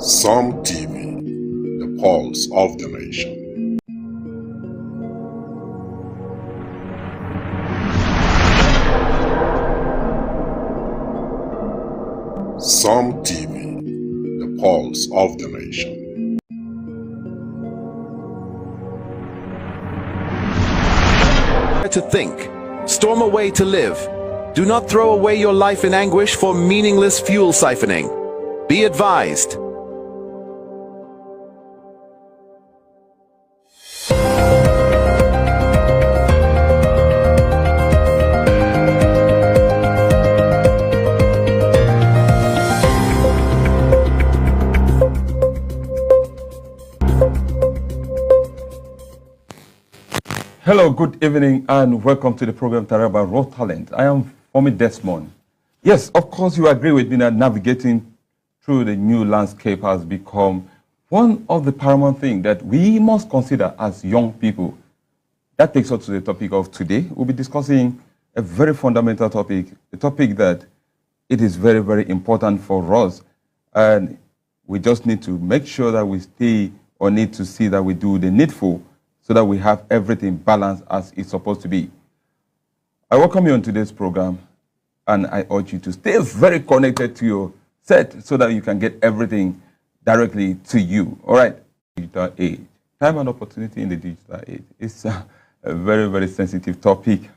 Some TV, the pulse of the nation. Some TV, the pulse of the nation. To think, storm away to live. Do not throw away your life in anguish for meaningless fuel siphoning. Be advised. Hello, good evening, and welcome to the program Taraba Raw Talents. I am Fomi Desmond. Yes, of course, you agree with me that navigating through the new landscape has become one of the paramount things that we must consider as young people. That takes us to the topic of today. We'll be discussing a very fundamental topic, a topic that it is very, very important for us, and we just need to make sure that we stay or need to see that we do the needful so that we have everything balanced as it's supposed to be. I welcome you on today's program, and I urge you to stay very connected to your set so that you can get everything directly to you. All right, digital age. Time and opportunity in the digital age. It's a very, very sensitive topic,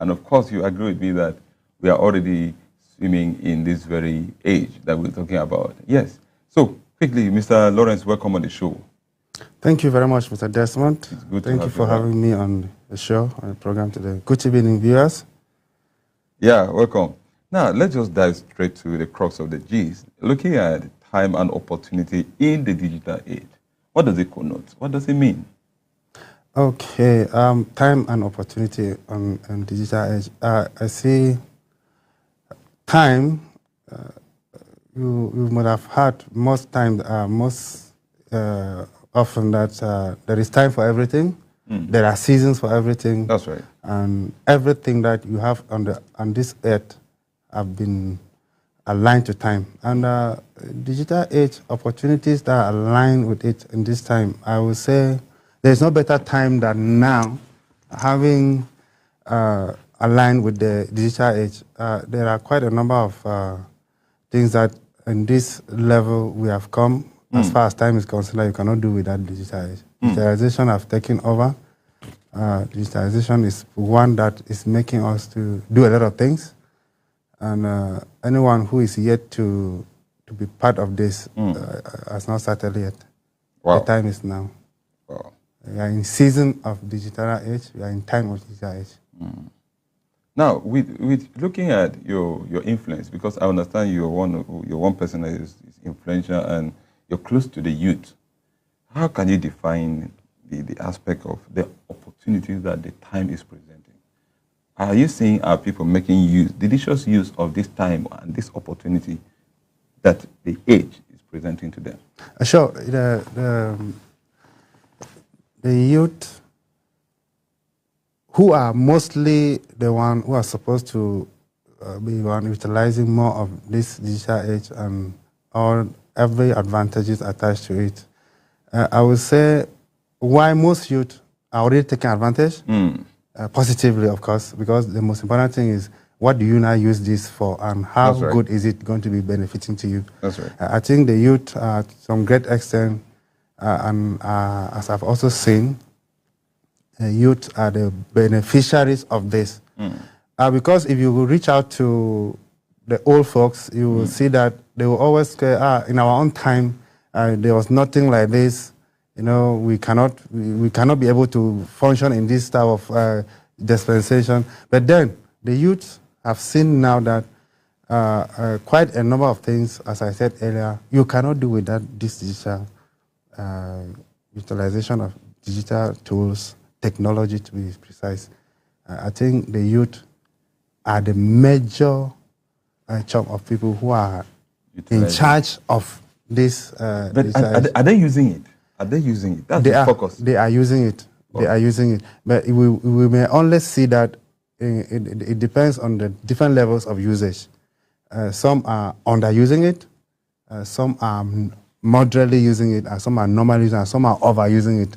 and of course you agree with me that we are already swimming in this very age that we're talking about. Yes, so quickly, Mr. Lawrence, welcome on the show. Thank you very much, Mr. Desmond. Thank you for having me on the show, on the program today. Good evening, viewers. Yeah, welcome. Now, let's just dive straight to the crux of the gist. Looking at time and opportunity in the digital age, what does it connote? What does it mean? Okay, time and opportunity on digital age. I see time, you might have heard most times, often that there is time for everything. There are seasons for everything. That's right. And everything that you have on this earth have been aligned to time. And digital age opportunities that are aligned with it in this time, I would say there's no better time than now, having aligned with the digital age. There are quite a number of things that in this level we have come. As far as time is concerned, you cannot do without digitalization. Digitalization have taken over. Digitalization is one that is making us to do a lot of things. And anyone who is yet to be part of this has not started yet. Wow. The time is now. Wow. We are in season of digital age. We are in time of digital age. Now, with looking at your influence, because I understand you're one person that is influential and you're close to the youth. How can you define the aspect of the opportunities that the time is presenting? Are you seeing our people making delicious use of this time and this opportunity that the age is presenting to them? Sure. The youth who are mostly the one who are supposed to be one utilizing more of this digital age and every advantages attached to it. I would say why most youth are already taking advantage, positively, of course, because the most important thing is what do you now use this for and how good is it going to be benefiting to you? That's right. I think the youth, to some great extent, and as I've also seen, youth are the beneficiaries of this. Because if you reach out to the old folks, you will see that they will always say, in our own time, there was nothing like this. You know, we cannot be able to function in this type of dispensation. But then the youth have seen now that quite a number of things, as I said earlier, you cannot do without this digital utilization of digital tools, technology to be precise. I think the youth are the major chunk of people who are in charge of this. But are they using it? Are they using it? That's the focus. They are using it. They are using it. But we may only see that it depends on the different levels of usage. Some are underusing it. Some are moderately using it, and some are normally using it, and some are overusing it.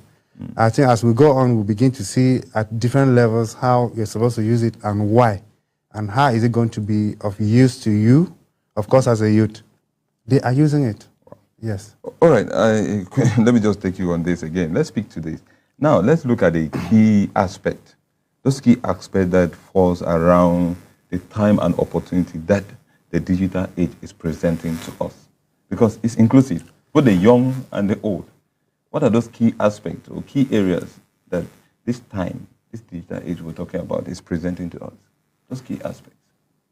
I think as we go on, we'll begin to see at different levels how you're supposed to use it and why, and how is it going to be of use to you, of course, as a youth. They are using it. Yes. All right. Let me just take you on this again. Let's speak to this. Now, let's look at the key aspect. Those key aspects that falls around the time and opportunity that the digital age is presenting to us. Because it's inclusive, both the young and the old. What are those key aspects or key areas that this time, this digital age we're talking about is presenting to us? Those key aspects.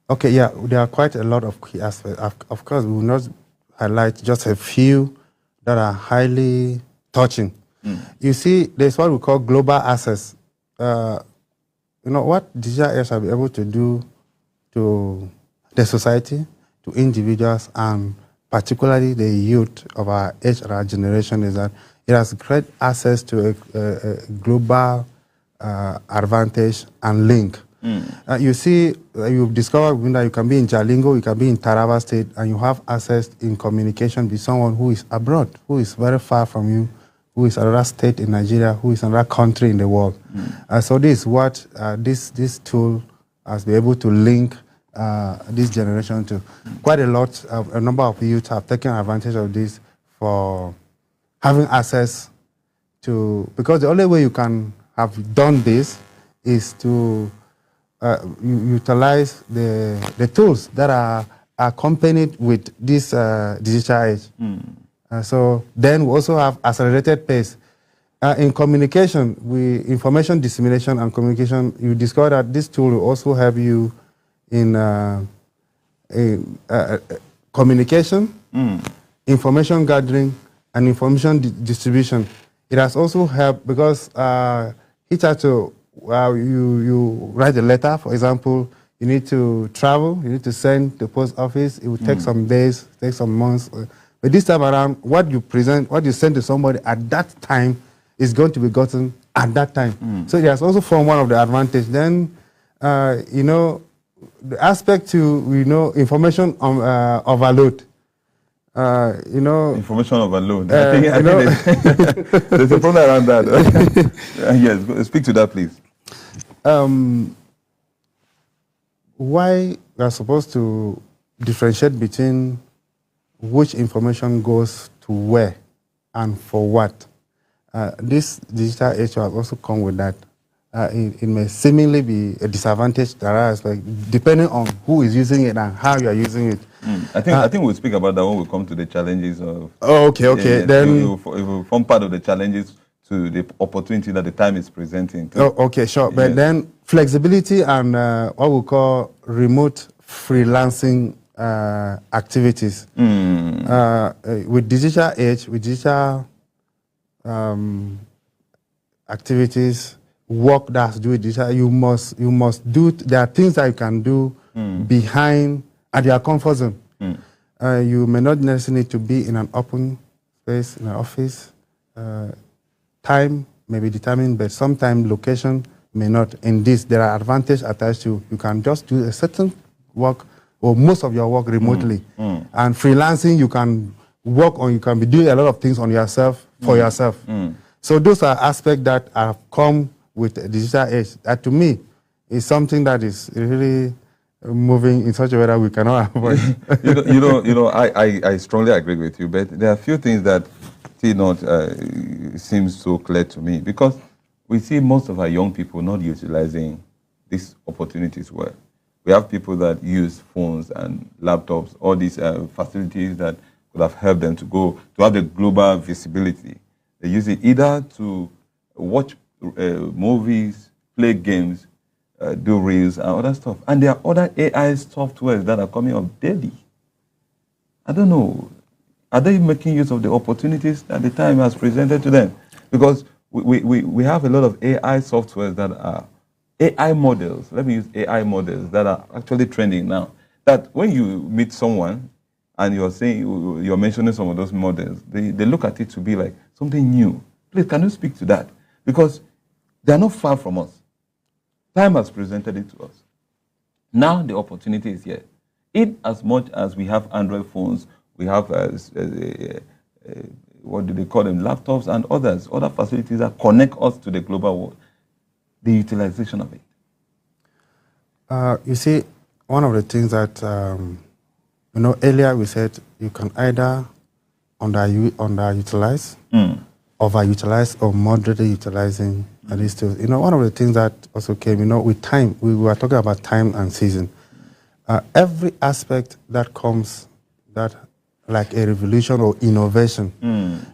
Okay, yeah, there are quite a lot of key aspects. Of course, we will not highlight just a few that are highly touching. You see, there's what we call global access. What digital age will be able to do to the society, to individuals, and particularly the youth of our age or our generation is that it has great access to a global advantage and link. You see, you've discovered that you can be in Jalingo, you can be in Taraba State, and you have access in communication with someone who is abroad, who is very far from you, who is another state in Nigeria, who is another country in the world. So this is what this tool has been able to link this generation to. Quite a number of youth have taken advantage of this for having access to, because the only way you can have done this is to utilize the tools that are accompanied with this digital age. So then we also have accelerated pace. In communication, information dissemination and communication, you discover that this tool will also help you in communication, information gathering, and information distribution. It has also helped because hitherto, you write a letter, for example, you need to travel, you need to send to the post office, it will take some days, take some months. But this time around, what you send to somebody at that time is going to be gotten at that time. So it has also formed one of the advantage. Then, the aspect to, information overload. Information overload. I think there's a problem around that. Yes, speak to that, please. Why we are supposed to differentiate between which information goes to where and for what? This digital age has also come with that. It may seemingly be a disadvantage to our aspect, depending on who is using it and how you are using it. I think we'll speak about that when we come to the challenges of. Oh, okay. Then it will form part of the challenges to the opportunity that the time is presenting. Oh, okay, sure. But Yes. then flexibility and what we call remote freelancing activities. With digital age, with digital activities, work that's do with digital, you must do. There are things that you can do behind at your comfort zone. You may not necessarily need to be in an open space in an office. Time may be determined, but sometimes location may not. In this, there are advantages attached to. You can just do a certain work or most of your work remotely. And freelancing, you can work on. You can be doing a lot of things on yourself for yourself. So those are aspects that have come with the digital age. That to me is something that is really moving in such a way that we cannot avoid. I strongly agree with you, but there are a few things that still not seems so clear to me, because we see most of our young people not utilizing these opportunities well. We have people that use phones and laptops, all these facilities that could have helped them to have the global visibility. They use it either to watch movies, play games, do reels and other stuff. And there are other AI softwares that are coming up daily. I don't know. Are they making use of the opportunities that the time has presented to them? Because we have a lot of AI softwares that are AI models. Let me use AI models that are actually trending now. That when you meet someone and you're mentioning some of those models, they look at it to be like something new. Please, can you speak to that? Because they are not far from us. Time has presented it to us. Now the opportunity is here. In as much as we have Android phones, we have what do they call them, laptops and other facilities that connect us to the global world. The utilization of it. You see, one of the things that, earlier we said you can either underutilize, overutilize, or moderately utilizing these tools. One of the things that also came, with time, we were talking about time and season. Every aspect that comes, that like a revolution or innovation,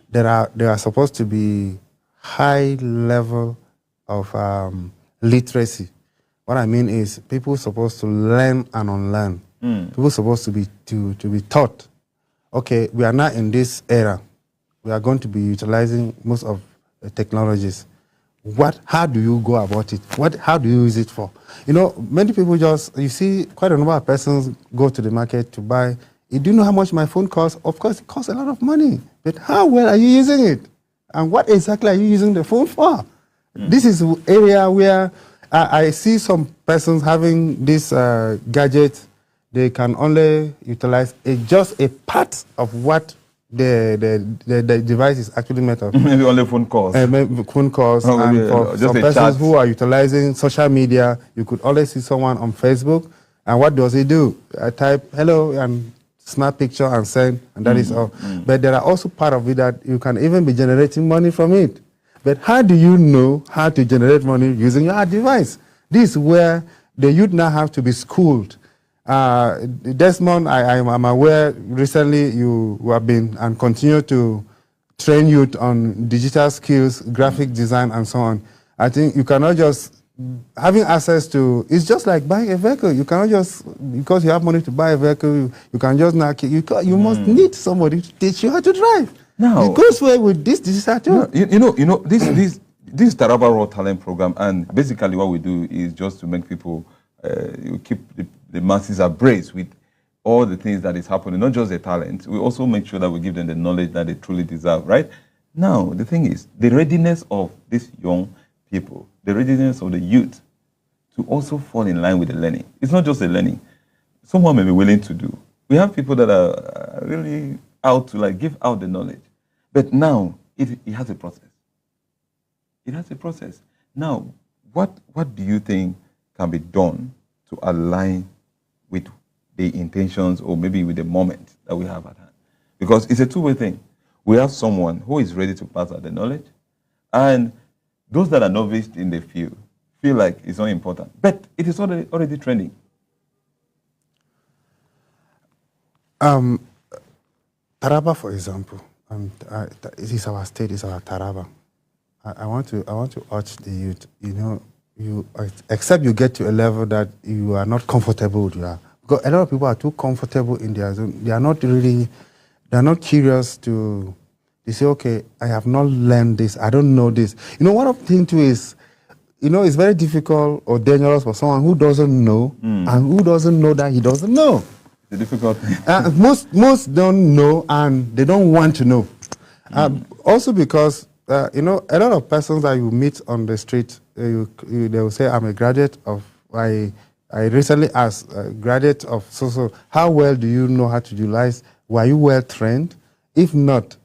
there are supposed to be high level of literacy. What I mean is people are supposed to learn and unlearn. People are supposed to be taught, okay, we are now in this era. We are going to be utilizing most of the technologies. How do you go about it? How do you use it for? Many people you see quite a number of persons go to the market to buy. Do you know how much my phone costs? Of course, it costs a lot of money. But how well are you using it? And what exactly are you using the phone for? This is an area where I see some persons having this gadget. They can only utilize just a part of what the device is actually made of. Maybe only phone calls. Phone calls. And for some persons who are utilizing social media, you could always see someone on Facebook. And what does he do? I type hello and snap picture and send, and that is all. But there are also part of it that you can even be generating money from it. But how do you know how to generate money using your device? This is where the youth now have to be schooled. Desmond, I'm aware recently you have been and continue to train youth on digital skills, graphic design, and so on. I think you cannot just, having access to, it's just like buying a vehicle. You cannot just, because you have money to buy a vehicle, you can just not, you must need somebody to teach you how to drive. No. It goes well with this digital tool. This Taraba Raw Talent program, and basically what we do is just to make people keep the masses abreast with all the things that is happening, not just the talent. We also make sure that we give them the knowledge that they truly deserve, right? Now, the thing is, the readiness of these young people, the readiness of the youth to also fall in line with the learning. It's not just the learning. Someone may be willing to do. We have people that are really out to give out the knowledge. But now, it has a process. It has a process. Now, what do you think can be done to align with the intentions or maybe with the moment that we have at hand? Because it's a two-way thing. We have someone who is ready to pass out the knowledge, and those that are novice in the field feel like it's not important. But it is already trending. Taraba, for example, it is our state, it's our Taraba. I want to urge the youth, except you get to a level that you are not comfortable with your, because a lot of people are too comfortable in their zone. They are not curious to, they say, okay, I have not learned this, I don't know this. One of the things too is, it's very difficult or dangerous for someone who doesn't know and who doesn't know that he doesn't know. The difficult thing. Most don't know and they don't want to know. Also because, a lot of persons that you meet on the street, they will say, I'm a graduate of, I recently asked a graduate of so, how well do you know how to utilize? Were you well trained? If not,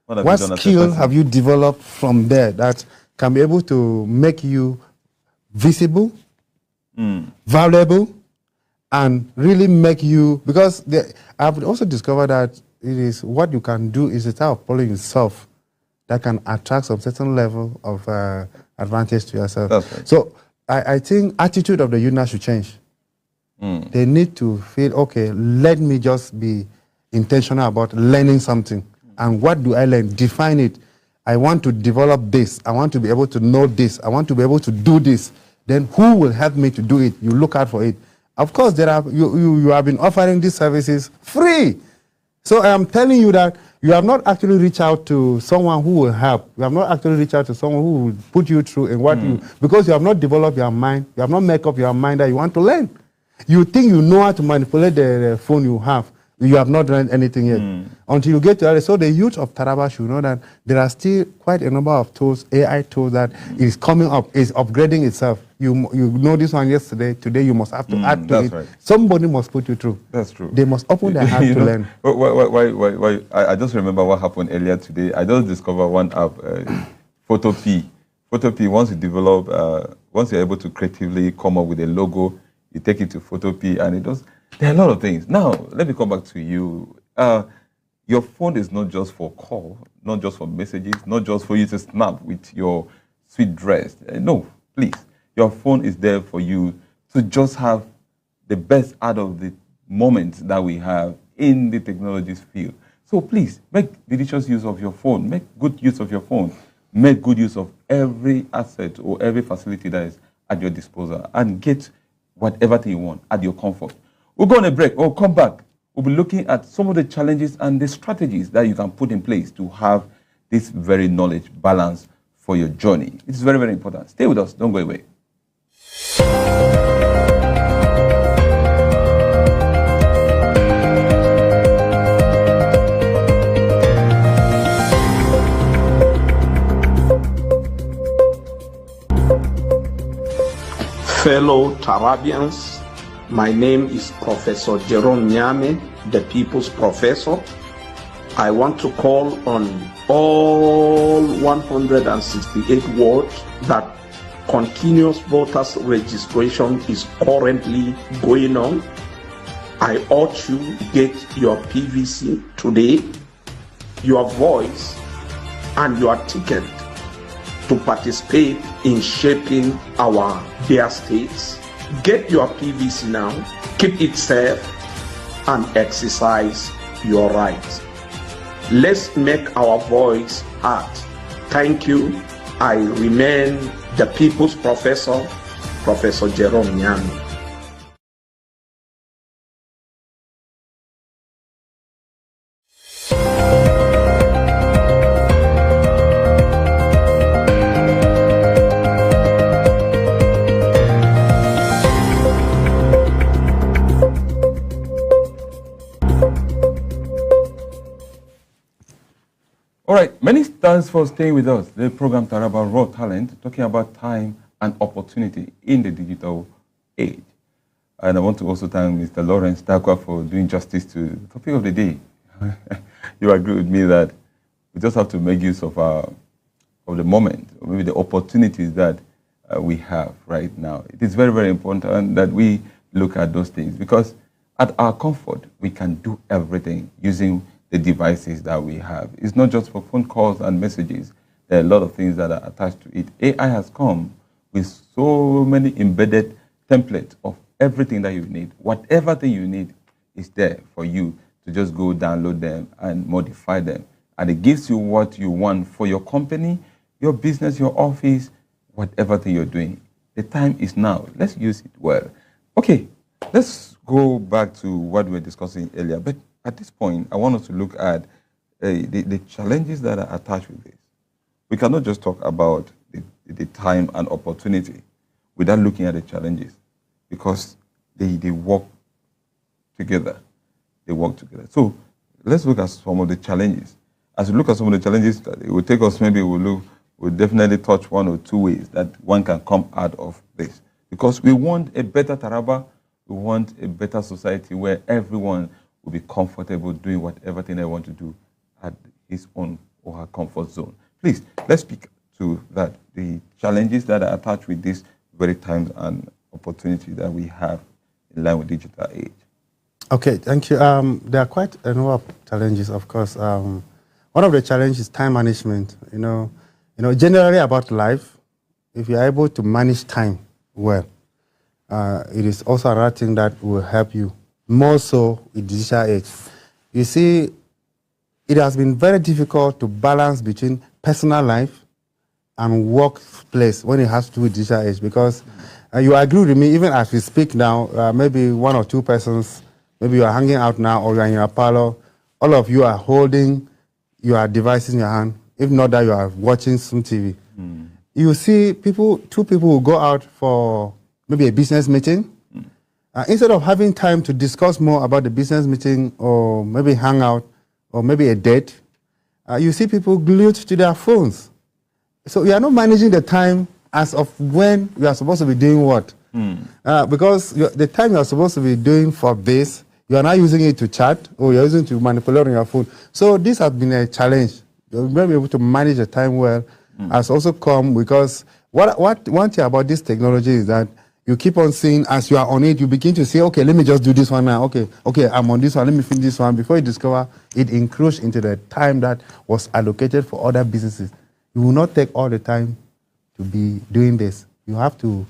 what skill have you developed from there that can be able to make you visible, valuable, and really make you, because I've also discovered that it is what you can do is a type of polling yourself that can attract some certain level of advantage to yourself. That's right. So I think attitude of the youth should change. They need to feel, okay, let me just be intentional about learning something. And what do I learn? Define it. I want to develop this. I want to be able to know this. I want to be able to do this. Then who will help me to do it? You look out for it. Of course, you have been offering these services free. So I am telling you that you have not actually reached out to someone who will help. You have not actually reached out to someone who will put you through in what because you have not developed your mind. You have not made up your mind that you want to learn. You think you know how to manipulate the phone you have, You have not done anything yet. Until you get to that. So the youth of Taraba should know that there are still quite a number of tools, AI tools that is coming up, is upgrading itself. You know this one yesterday, today you must have to add to it. Right. Somebody must put you through. That's true. They must open their heart to learn. Why, I just remember what happened earlier today. I just discovered one app, Photopea. Photopea, once you develop, once you're able to creatively come up with a logo, you take it to Photopea and it does. There are a lot of things. Now, let me come back to you. Your phone is not just for call, not just for messages, not just for you to snap with your sweet dress. No, please. Your phone is there for you to just have the best out of the moments that we have in the technologies field. So please, make delicious use of your phone. Make good use of your phone. Make good use of every asset or every facility that is at your disposal and get whatever thing you want at your comfort. We'll go on a break. We'll come back. We'll be looking at some of the challenges and the strategies that you can put in place to have this very knowledge balance for your journey. It's very, very important. Stay with us. Don't go away. Fellow Tarabians, my name is Professor Jerome Nyame, the People's Professor. I want to call on all 168 wards that continuous voters registration is currently going on. I urge you to get your PVC today, your voice, and your ticket to participate in shaping our dear states. Get your PVC now, keep it safe, and exercise your rights. Let's make our voice heard. Thank you. I remain the People's Professor, Professor Jerome Nyame. All right, many thanks for staying with us. The program Taraba Raw Talent, talking about time and opportunity in the digital age. And I want to also thank Mr. Lawrence Dakwa for doing justice to the topic of the day. You agree with me that we just have to make use of the moment, or maybe the opportunities that we have right now. It is very, very important that we look at those things because at our comfort, we can do everything using the devices that we have. It's not just for phone calls and messages. There are a lot of things that are attached to it. AI has come with so many embedded templates of everything that you need. Whatever thing you need is there for you to just go download them and modify them. And it gives you what you want for your company, your business, your office, whatever thing you're doing. The time is now. Let's use it well. Okay, let's go back to what we were discussing earlier. But at this point, I want us to look at the challenges that are attached with this. We cannot just talk about the time and opportunity without looking at the challenges because they work together. They work together. So let's look at some of the challenges. As we look at some of the challenges, it will take us, maybe we'll definitely touch one or two ways that one can come out of this. Because we want a better Taraba, we want a better society where everyone will be comfortable doing whatever thing they want to do at his own or her comfort zone. Please, let's speak to that, the challenges that are attached with this very times and opportunity that we have in line with digital age. Okay, thank you. There are quite a number of challenges, of course. One of the challenges is time management. You know, generally about life, if you're able to manage time well, it is also another thing that will help you more so in digital age. You see, it has been very difficult to balance between personal life and workplace when it has to do with digital age because you agree with me, even as we speak now, maybe one or two persons, maybe you are hanging out now or you are in your parlor, all of you are holding your devices in your hand, if not that you are watching some TV. You see two people will go out for maybe a business meeting, Instead of having time to discuss more about the business meeting or maybe hang out or maybe a date, you see people glued to their phones. So you are not managing the time as of when you are supposed to be doing what. Because the time you are supposed to be doing for this, you are not using it to chat or you're using it to manipulate on your phone. So this has been a challenge. You're going to be able to manage the time well has also come because one thing about this technology is that you keep on seeing as you are on it, you begin to say, okay, let me just do this one now. Okay, I'm on this one, let me finish this one. Before you discover, it encroached into the time that was allocated for other businesses. You will not take all the time to be doing this. You have to,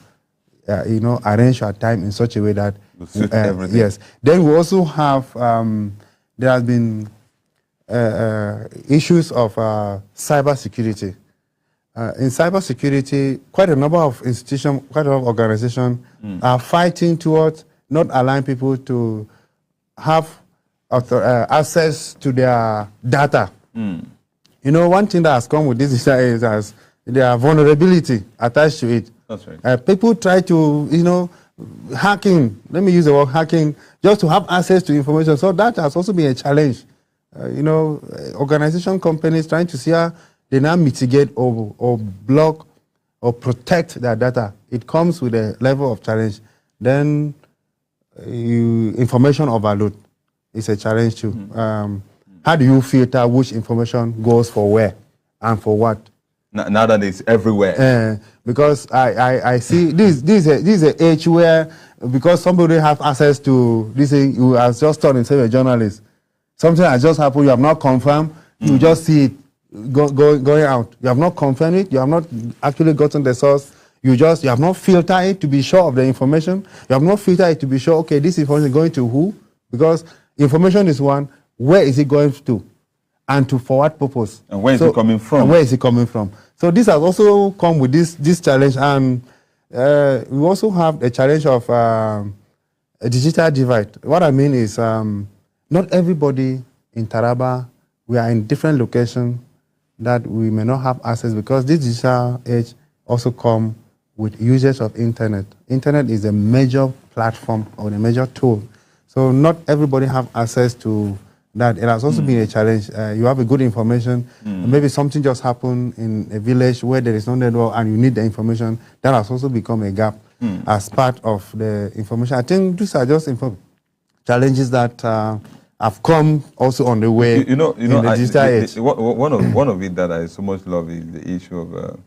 arrange your time in such a way that everything. Yes. Then we also have there has been issues of cybersecurity. In cybersecurity, quite a number of institutions, quite a lot of organizations are fighting towards not allowing people to have access to their data. One thing that has come with this is there are vulnerability attached to it. That's right. People try to, hacking, let me use the word hacking, just to have access to information. So that has also been a challenge. Organization companies trying to see how they now mitigate or block or protect their data. It comes with a level of challenge. Then information overload is a challenge too. How do you filter which information goes for where and for what? Now that it's everywhere. Because I see this is an age where because somebody have access to this thing, you are just turned into a journalist. Something has just happened, you have not confirmed, you just see it going out. You have not confirmed it, you have not actually gotten the source, you have not filtered it to be sure of the information, you have not filtered it to be sure, okay, this information is going to who? Because information is one, where is it going to? And for what purpose? And where is it coming from? And where is it coming from? So this has also come with this challenge, and we also have the challenge of a digital divide. What I mean is not everybody in Taraba, we are in different locations that we may not have access because this digital age also come with users of internet. Internet is a major platform or a major tool. So not everybody have access to that. It has also been a challenge. You have a good information, maybe something just happened in a village where there is no network and you need the information. That has also become a gap as part of the information. I think these are just challenges that have come also on the way in the digital age. One of it that I so much love is the issue of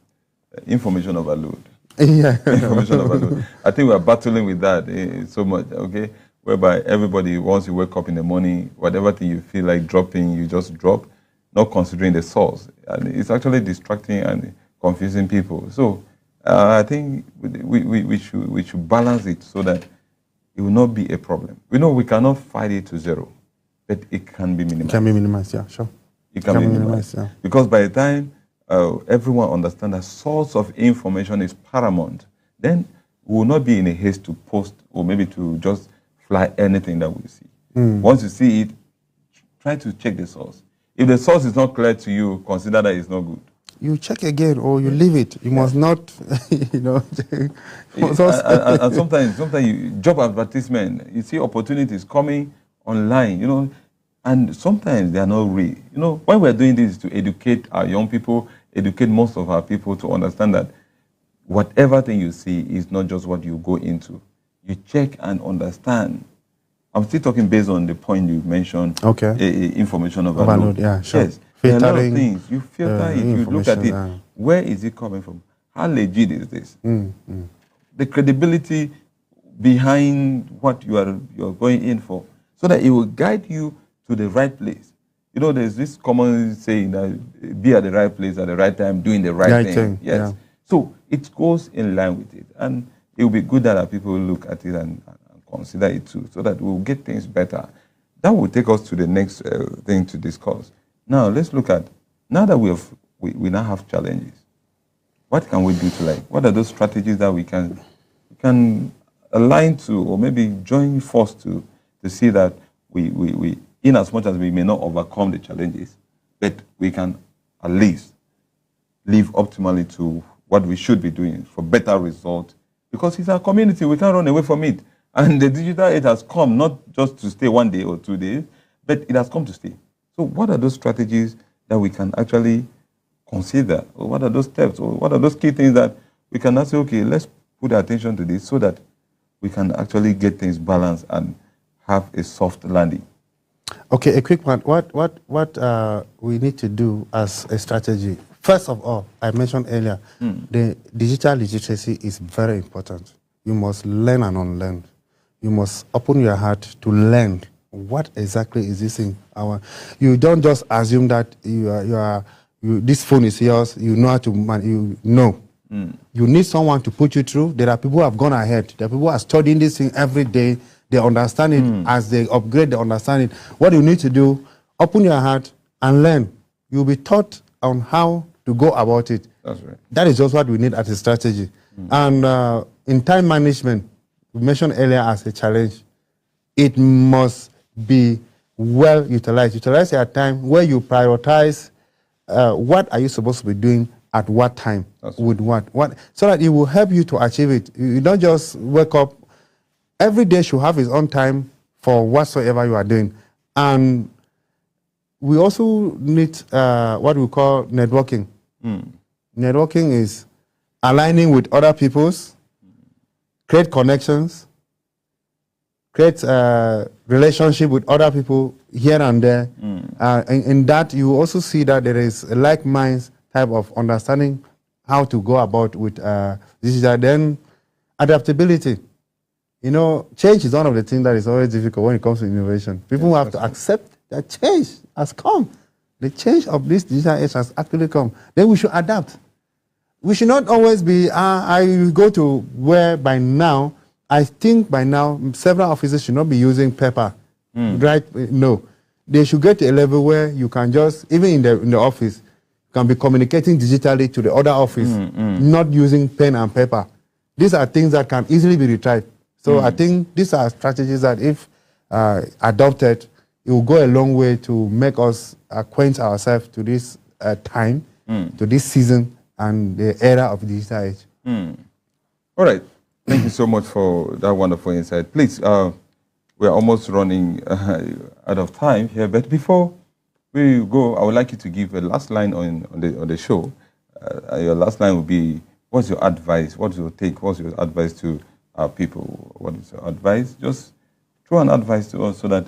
information overload. Yeah. Information overload. I think we are battling with that so much, okay? Whereby everybody, once you wake up in the morning, whatever thing you feel like dropping, you just drop, not considering the source. And it's actually distracting and confusing people. So I think we should balance it so that it will not be a problem. We know we cannot fight it to zero, but it can be minimized. It can be minimized, yeah, sure. It can be minimized, yeah. Because by the time everyone understands that source of information is paramount, then we will not be in a haste to post or maybe to just fly anything that we see. Once you see it, try to check the source. If the source is not clear to you, consider that it's not good. You check again or you leave it. You must not, and sometimes you job advertisement, you see opportunities coming online, and sometimes they are not real. Why we're doing this is to educate our young people, educate most of our people to understand that whatever thing you see is not just what you go into. You check and understand. I'm still talking based on the point you mentioned. Okay. Information overload. Yeah, sure. Yes. There are a lot of things. You filter it. You look at it. Where is it coming from? How legit is this? The credibility behind what you're going in for, so that it will guide you to the right place. There's this common saying that be at the right place at the right time, doing the right thing. Yes. Yeah. So it goes in line with it, and it will be good that our people look at it and consider it too, so that we'll get things better. That will take us to the next thing to discuss. Now, let's look at, now that we now have challenges, what can we do what are those strategies that we can align to, or maybe join force to see that we in as much as we may not overcome the challenges, but we can at least live optimally to what we should be doing for better results. Because it's our community, we can't run away from it. And the digital age has come not just to stay 1 day or 2 days, but it has come to stay. So what are those strategies that we can actually consider? Or what are those steps? Or what are those key things that we can now say, okay, let's put attention to this so that we can actually get things balanced and have a soft landing? Okay, a quick one. What we need to do as a strategy? First of all, I mentioned earlier, the digital literacy is very important. You must learn and unlearn. You must open your heart to learn what exactly is this thing. You don't just assume that this phone is yours. You know how to You need someone to put you through. There are people who have gone ahead. There are people who are studying this thing every day. They understand it. As they upgrade, they understand it. What you need to do, open your heart and learn. You'll be taught on how to go about it. That's right. That is just what we need as a strategy. And in time management, we mentioned earlier as a challenge, it must be well utilized. Utilize your time where you prioritize what are you supposed to be doing at what time, with what, so that it will help you to achieve it. You don't just wake up. Every day should have its own time for whatsoever you are doing. And we also need what we call networking. Networking is aligning with other people's, create connections, create relationship with other people here and there. In that, you also see that there is a like-minded type of understanding how to go about with digital. Then adaptability. You know, change is one of the things that is always difficult when it comes to innovation. People have to accept that change has come. The change of this digital age has actually come. Then we should adapt. We should not always be, I go to where by now, I think by now, several offices should not be using paper. Right? No. They should get to a level where you can just, even in the office, you can be communicating digitally to the other office, not using pen and paper. These are things that can easily be retrieved. So I think these are strategies that if adopted, it will go a long way to make us acquaint ourselves to this time, to this season, and the era of the digital age. All right. Thank you so much for that wonderful insight. Please, we're almost running out of time here, but before we go, I would like you to give a last line on the show. Your last line will be, what's your advice? What's your take? What's your advice to our people? What is your advice? Just throw an advice to us so that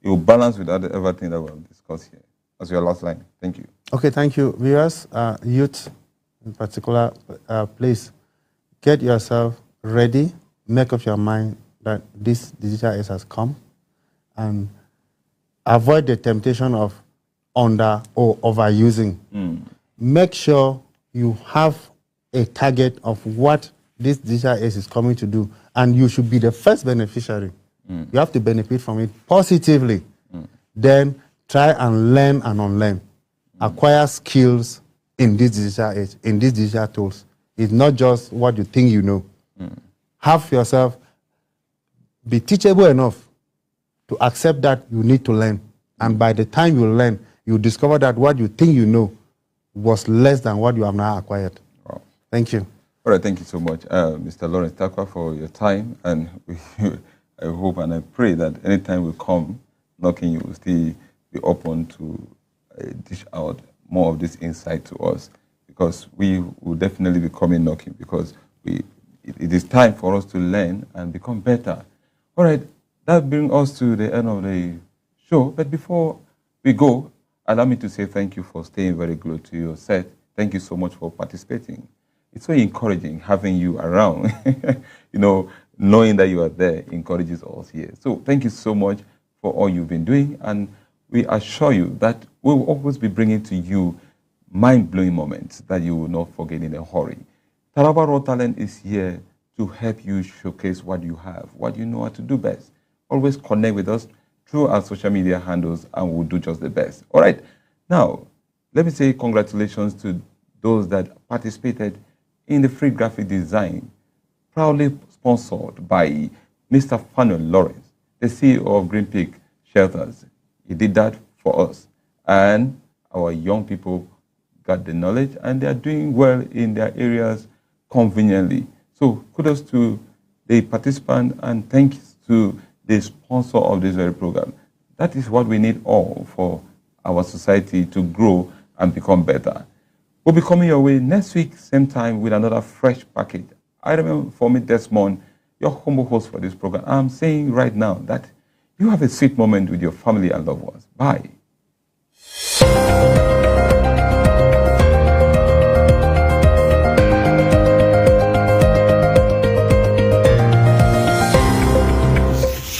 it will balance with everything that we'll discuss here. As your last line. Thank you. Okay, thank you. Viewers, youth in particular, please get yourself ready. Make up your mind that this digital age has come, and avoid the temptation of under or overusing. Make sure you have a target of what this digital age is coming to do, and you should be the first beneficiary. You have to benefit from it positively. Then try and learn and unlearn. Acquire skills in this digital age, in these digital tools. It's not just what you think you know. Have yourself be teachable enough to accept that you need to learn. And by the time you learn, you discover that what you think you know was less than what you have now acquired. Wow. Thank you. All right, thank you so much, Mr. Lawrence Takwa, for your time. And I hope and I pray that anytime we come knocking, you will still be open to dish out more of this insight to us, because we will definitely be coming knocking, because it is time for us to learn and become better. All right, that brings us to the end of the show. But before we go, allow me to say thank you for staying very glued to your set. Thank you so much for participating. It's so encouraging having you around. You know, knowing that you are there encourages us here. So thank you so much for all you've been doing. And we assure you that we will always be bringing to you mind-blowing moments that you will not forget in a hurry. Taraba Raw Talent is here to help you showcase what you have, what you know how to do best. Always connect with us through our social media handles, and we'll do just the best. All right. Now, let me say congratulations to those that participated in the free graphic design, proudly sponsored by Mr. Fanuel Lawrence, the CEO of Green Peak Shelters. He did that for us. And our young people got the knowledge, and they are doing well in their areas conveniently. So kudos to the participant, and thanks to the sponsor of this very program. That is what we need all for our society to grow and become better. We'll be coming your way next week, same time, with another fresh package. I remember for me, Desmond, your humble host for this program. I'm saying right now that you have a sweet moment with your family and loved ones. Bye.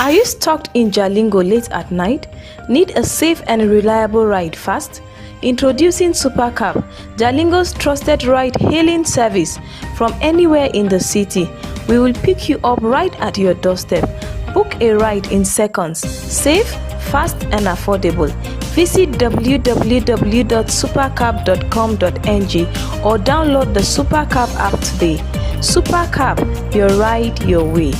Are you stuck in Jalingo late at night? Need a safe and reliable ride fast? Introducing Supercab, Jalingo's trusted ride-hailing service from anywhere in the city. We will pick you up right at your doorstep. Book a ride in seconds. Safe, fast, and affordable. Visit www.supercab.com.ng or download the Supercab app today. Supercab, your ride, your way.